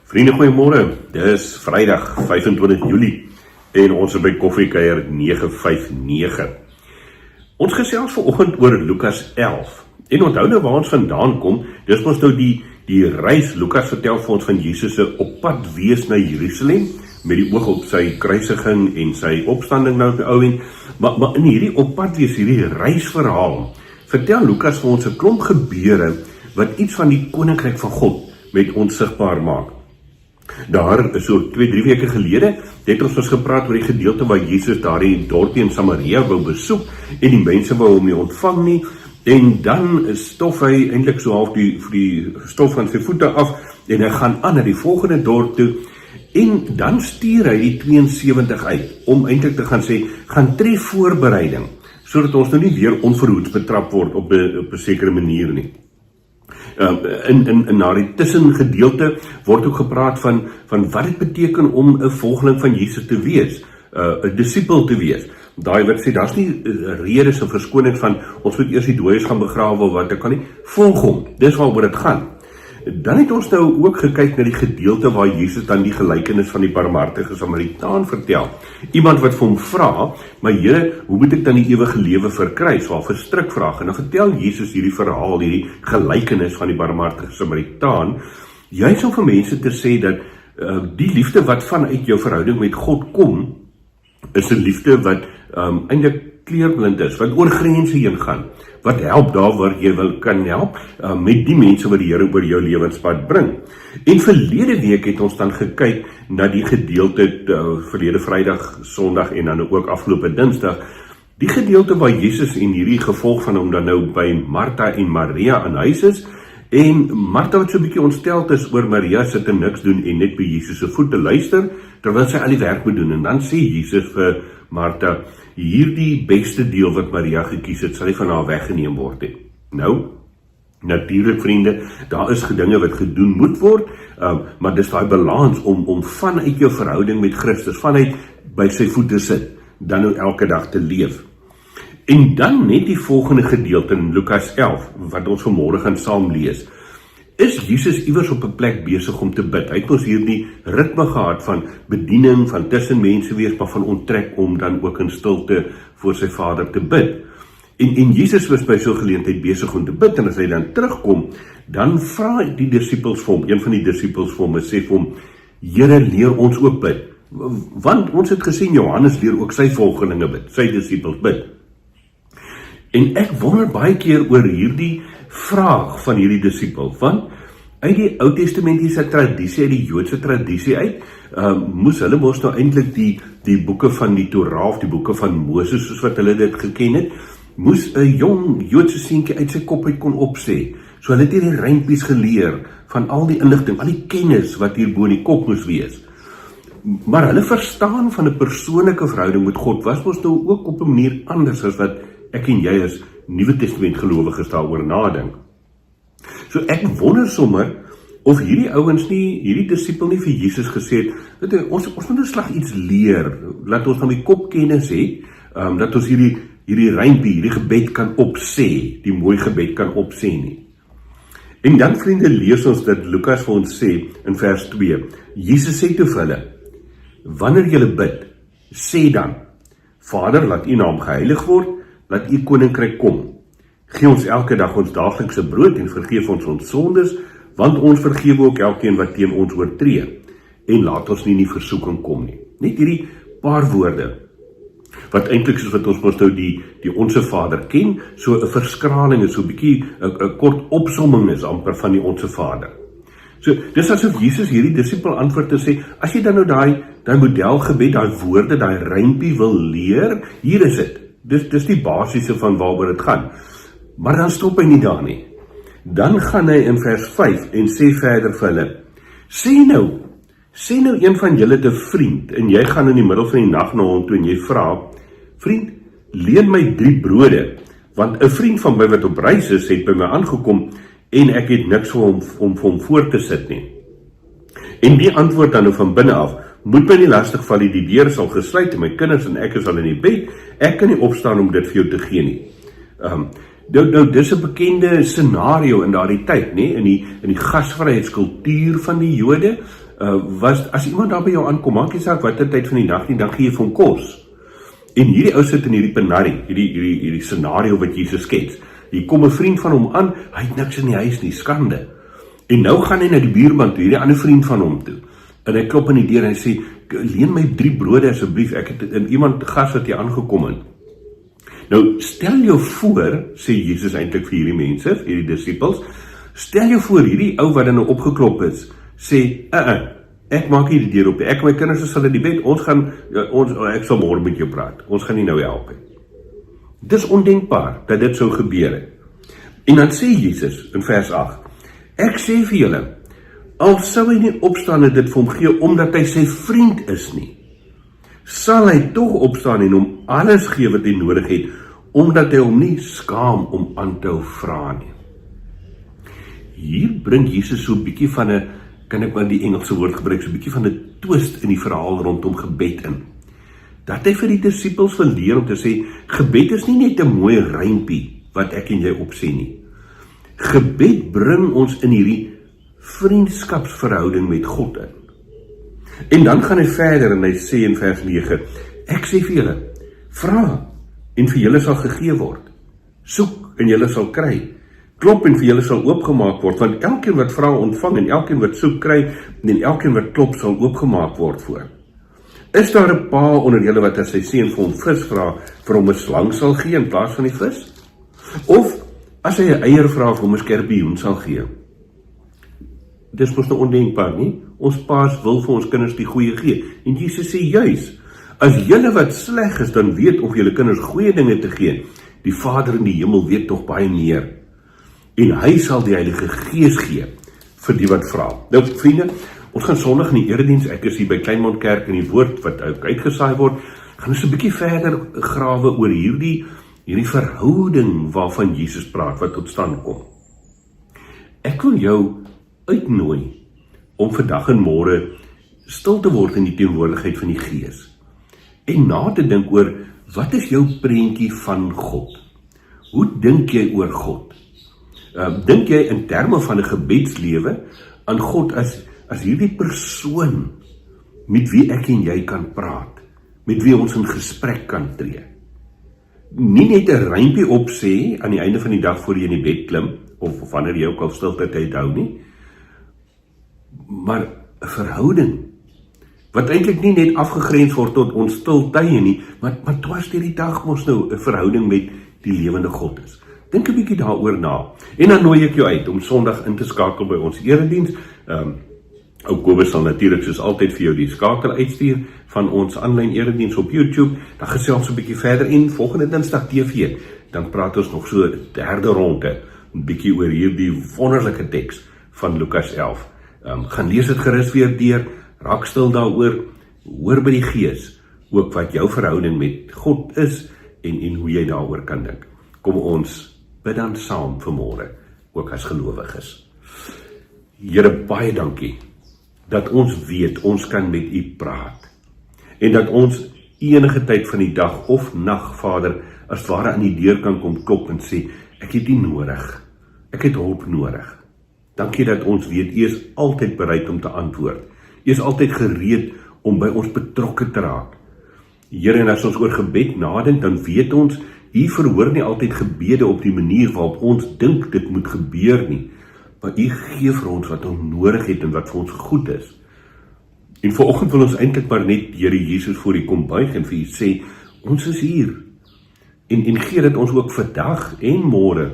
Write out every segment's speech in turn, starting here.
Vriende, goeiemôre. Dis Vrydag 25 Julie en ons is by Koffiekuier 959. Ons gesels vanoggend oor Lukas 11. En onthou nou waar ons vandaan kom, dis ons nou die reis. Lukas vertel vir ons van Jesus se op pad wees na Jerusalem met die oog op sy kruisiging en sy opstanding nou op die ou end. Maar in hierdie op pad wees, hierdie reisverhaal, vertel Lukas vir ons 'n klomp gebeure wat iets van die koninkryk van God met ons sigbaar maak. Daar, so 2-3 weke gelede, het ons gepraat oor die gedeelte waar Jesus daar die dorpie in Samaria wou besoek en die mense wou hom nie ontvang nie, en dan stof hy eintlik so half die stof van sy voete af en hy gaan aan na die volgende dorp toe en dan stuur hy die 72 uit om eintlik te gaan sê, gaan tref voorbereiding sodat ons nou nie weer onverhoeds betrap word op 'n sekere manier nie. In na die tussengedeelte word ook gepraat van wat dit beteken om 'n volgeling van Jesus te wees, 'n disipel te wees. Daai wat sê, daar's nie redes of verskoning van, ons moet eers die dooies gaan begrawe, wat ek kan nie, volg hom, dis waaroor dit gaan. Dan het ons nou ook gekyk na die gedeelte waar Jesus dan die gelykenis van die barmhartige Samaritaan vertel. Iemand wat vir hom vra, maar Here, hoe moet ek dan die ewige lewe verkry? So 'n verstrikvraag. En dan vertel Jesus hierdie verhaal, hierdie gelykenis van die barmhartige Samaritaan, juis om vir mense te sê dat die liefde wat vanuit jou verhouding met God kom, is 'n liefde wat eintlik kleurblind is, wat oor grense heen gaan, wat help daar waar jy kan help, met die mense wat die Here oor jou lewenspad bring. En verlede week het ons dan gekyk na die gedeelte, verlede Vrydag, Sondag en dan ook afgelope Dinsdag, die gedeelte waar Jesus en hierdie gevolg van hom dan nou by Martha en Maria in huis is, en Martha wat so 'n bietjie ontsteld is oor Maria sit en niks doen en net by Jesus se voete luister, terwyl sy al die werk moet doen, en dan sê Jesus vir Martha, hierdie beste deel wat Maria gekies het, sal nie van haar weggeneem word nie. Nou, natuurlik vriende, daar is dinge wat gedoen moet word, maar dis daai balans om vanuit jou verhouding met Christus, vanuit by sy voete sit, dan nou elke dag te leef. En dan net die volgende gedeelte in Lukas 11, wat ons vanmôre gaan saam lees, is Jesus iewers op 'n plek besig om te bid. Hy het ons hierdie ritme gehad van bediening, van tussen mense wees, maar van onttrek om dan ook in stilte voor sy Vader te bid. En Jesus was by so 'n geleentheid besig om te bid, en as hy dan terugkom, dan vra die disippels vir hom, een van die disippels vir hom, en sê vir hom, Here, leer ons ook bid. Want ons het gesien, Johannes leer ook sy volgelinge bid, sy disippels bid. En ek wonder baie keer oor hierdie vraag van hierdie disipel, want uit die Ou Testamentiese tradisie, uit die Joodse tradisie uit, moes hulle mos nou eintlik die boeke van die Torah, of die boeke van Moses, soos wat hulle dit geken het, moes 'n jong Joodse seentjie uit sy kop uit kon opsê. So hulle het hierdie rympies geleer van al die inligting, al die kennis wat hier bo in die kop moes wees. Maar hulle verstaan van 'n persoonlike verhouding met God was mos nou ook op 'n manier anders as wat ek en jy as Nuwe Testament gelowiges daaroor nadink. So ek wonder sommer of hierdie ouens nie, hierdie disipel nie vir Jesus gesê het, ons moet nou slag iets leer, laat ons nou die kopkennis hê, dat ons hierdie rympie, hierdie gebed kan opsê, die mooi gebed kan opsê nie. En dan vriende lees ons dat Lukas vir ons sê in vers 2, Jesus sê toe vir hulle, wanneer julle bid, sê dan, Vader, laat u naam geheilig word, laat u koninkryk kom. Gee ons elke dag ons daaglikse brood en vergeef ons sondes, want ons vergewe ook elkeen wat teen ons oortree. En laat ons nie in die versoeking kom nie. Net hierdie paar woorde, wat eintlik soos wat ons mos nou die Onse Vader ken, so 'n verskraling is, so 'n bietjie 'n kort opsomming is amper van die Onse Vader. So, dis asof Jesus hierdie disipel antwoord en sê, as jy dan nou daai modelgebed, daai woorde, daai rympie wil leer, hier is dit. Dis die basiese van waaroor dit gaan. Maar dan stop hy nie daar nie. Dan gaan hy in vers 5 en sê verder vir hulle, sê nou een van julle te vriend, en jy gaan in die middel van die nag na hom toe en jy vra, vriend, leen my 3 brode, want 'n vriend van my wat op reis is, het by my aangekom, en ek het niks vir hom om vir hom voor te sit nie. En die antwoord dan nou van binne af, moet my nie lastig val nie, die deur sal gesluit en my kinders en ek is al in die bed, ek kan nie opstaan om dit vir jou te gee nie. Dis 'n bekende scenario in daardie tyd, in die gasvryheidskultuur van die Jode, was, as iemand daar by jou aankom, maak nie saak watter tyd van die nag nie, dan gee jy vir hom kos. En hierdie ou sit in hierdie penarie, hierdie scenario wat Jesus skets. Hier kom 'n vriend van hom aan, hy het niks in die huis nie, skande. En nou gaan hy na die buurman toe, hierdie ander vriend van hom toe. En hy klop aan die deur en hy sê, leen my 3 brode asseblief, ek het iemand gas wat hier aangekom het. Nou, stel jou voor, sê Jesus eintlik vir hierdie mense, vir hierdie disippels, stel jou voor, hierdie ou wat dan nou opgeklop is, sê, ek maak hier die deur op, ek en my kinders sal in die bed, ek sal môre met jou praat, ons gaan nie nou help nie. Dis ondenkbaar, dat dit sou gebeur het. En dan sê Jesus, in vers 8, ek sê vir julle, al sou hy nie opstaan en dit vir hom gee, omdat hy sy vriend is nie, sal hy tog opstaan en hom alles gee wat hy nodig het, omdat hy hom nie skaam om aan te hou vra nie. Hier bring Jesus so 'n bietjie van 'n, kan ek maar die Engelse woord gebruik, so 'n bietjie van 'n twist in die verhaal rondom gebed in. Dat hy vir die disippels wil leer om te sê, gebed is nie net 'n mooi rympie wat ek en jy opsê nie. Gebed bring ons in hierdie vriendskapsverhouding met God in. En dan gaan hy verder en hy sê in vers 9, ek sê vir julle, vra en vir julle sal gegee word. Soek en julle sal kry. Klop en vir julle sal oopgemaak word, want elkeen wat vra ontvang en elkeen wat soek kry en elkeen wat klop sal oopgemaak word voor. Is daar 'n pa onder julle wat as sy seun vir hom vis vra, vir hom 'n slang sal gee in plaas van die vis? Of as hy 'n eier vra, vir hom 'n skorpioen sal gee? Dis mos nou ondenkbaar nie? Ons paas wil vir ons kinders die goeie gee. En Jesus sê juis, as julle wat sleg is, dan weet of julle kinders goeie dinge te gee, die Vader in die hemel weet tog baie meer. En hy sal die Heilige Gees gee vir die wat vra. Nou vriende, ons gaan Sondag in die erediens, ek is hier by Kleinmond Kerk in die woord wat uitgesaai word, gaan ons 'n bietjie verder grawe oor hierdie verhouding waarvan Jesus praat, wat tot stand kom. Ek wil jou uitnooi om vandag en môre stil te word in die teenwoordigheid van die Gees en na te dink oor, wat is jou prentjie van God? Hoe dink jy oor God? Dink jy in terme van 'n gebedslewe aan God as hierdie persoon met wie ek en jy kan praat, met wie ons in gesprek kan tree? Nie net 'n rympie opsê aan die einde van die dag voor jy in die bed klim, of wanneer jy ook al stilte tyd hou nie, maar 'n verhouding, wat eintlik nie net afgegrens word tot ons stil tye nie, maar dwars deur die dag mos nou 'n verhouding met die lewende God is. Dink 'n bietjie daaroor na. En dan nooi ek jou uit om Sondag in te skakel by ons erediens. Ou Kobus sal natuurlik soos altyd vir jou die skakel uitstuur van ons aanlyn erediens op YouTube. Dan gesels 'n bietjie verder en volgende Dinsdag TV. Dan praat ons nog so 'n derde ronde 'n bietjie oor hierdie wonderlike teks van Lukas 11. Gaan lees dit gerus weer deur, raak stil daaroor, hoor by die Gees ook wat jou verhouding met God is en hoe jy daaroor kan dink. Kom ons bid dan saam vanmôre, ook as gelowiges. Here, baie dankie dat ons weet, ons kan met U praat. En dat ons enige tyd van die dag of nag, Vader, as ware aan die deur kan kom klop en sê, ek het U nodig, ek het hulp nodig. Dankie dat ons weet, U is altyd bereid om te antwoord. U is altyd gereed om by ons betrokke te raak. Here, en as ons oor gebed nadink, dan weet ons, U verhoor nie altyd gebede op die manier waarop ons dink dit moet gebeur nie, maar U gee vir ons wat ons nodig het en wat vir ons goed is. En vanoggend wil ons eintlik maar net Here Jesus voor U kom buig en vir U sê, ons is hier. En gee dat ons ook vandag en môre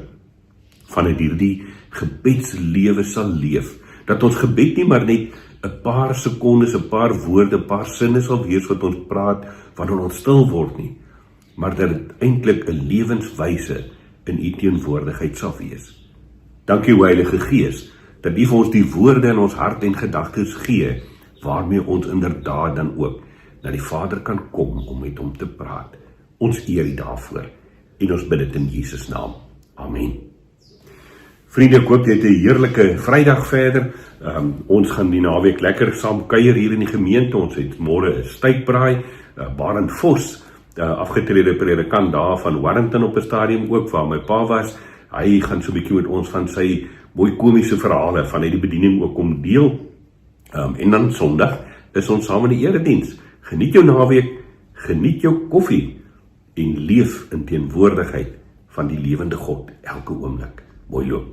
vanuit hierdie gebedslewe sal leef. Dat ons gebed nie maar net 'n paar sekondes, 'n paar woorde, 'n paar sinne sal wees wat ons praat wanneer ons stil word nie, maar dat dit eintlik 'n lewenswyse in U teenwoordigheid sal wees. Dankie Heilige Gees, dat U vir ons die woorde in ons hart en gedagtes gee, waarmee ons inderdaad dan ook na die Vader kan kom om met Hom te praat. Ons eer U daarvoor en ons bid dit in Jesus naam. Amen. Vriende, ek hoop jy het 'n heerlike Vrydag verder. Ons gaan die naweek lekker saam kuier hier in die gemeente. Ons het môre 'n stytbraai, Barend Vos, afgetrede predikant daar van Warrington op 'n stadium ook waar my pa was. Hy gaan so 'n bietjie met ons van sy mooi komiese verhale vanuit die bediening ook kom deel. En dan Sondag is ons saam in die erediens. Geniet jou naweek, geniet jou koffie en leef in teenwoordigheid van die lewende God elke oomblik. Mooi loop.